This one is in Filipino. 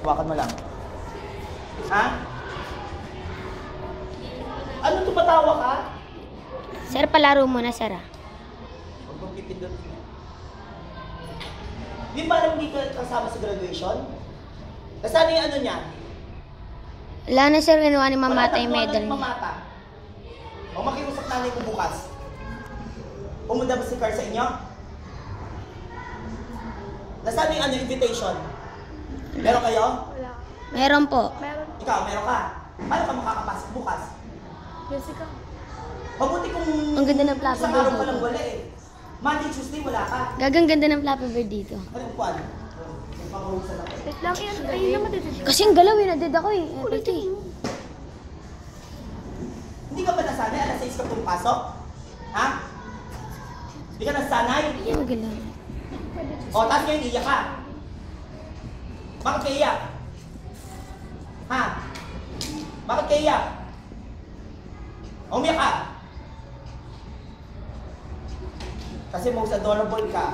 Hawakan mo lang. Ha? Ano tumatawa ka? Sir, palaro muna, sir. Huwag mong pipindot. Di ba alam hindi ka kasama sa graduation? Nasaan yung ano niya? Wala na, sir. Kinuha ni Mamata yung Wala medal nang niya. Mamata. O makiusap nanay ko bukas. Pumunta ba si Carl sa inyo? Nasaan yung ano, invitation? Meron kayo? Wala. Meron po. Meron. Ikaw, meron ka? Paano ka makakapasok bukas? Jessica. Mabuti kung Ang ganda ng Flappy isang Bird araw ka dito. lang wala eh. Monday, Tuesday, wala ka. Gagang ganda ng Flappy Bird dito. Anong kwan? May pangurusan ako. Wait lang, ayun naman dito. Kasi ang galaw eh. Nadid ako eh. Ito eh. Hindi ka ba nasanay? Alas 6 ka pumapasok? Ha? Hindi ka nasanay? Ay, ang galaw. O, tapos ngayon iiyak ka. Bakit ka iiyak? Ha? Bakit ka iiyak? Umiyak ka. Kasi most adorable ka.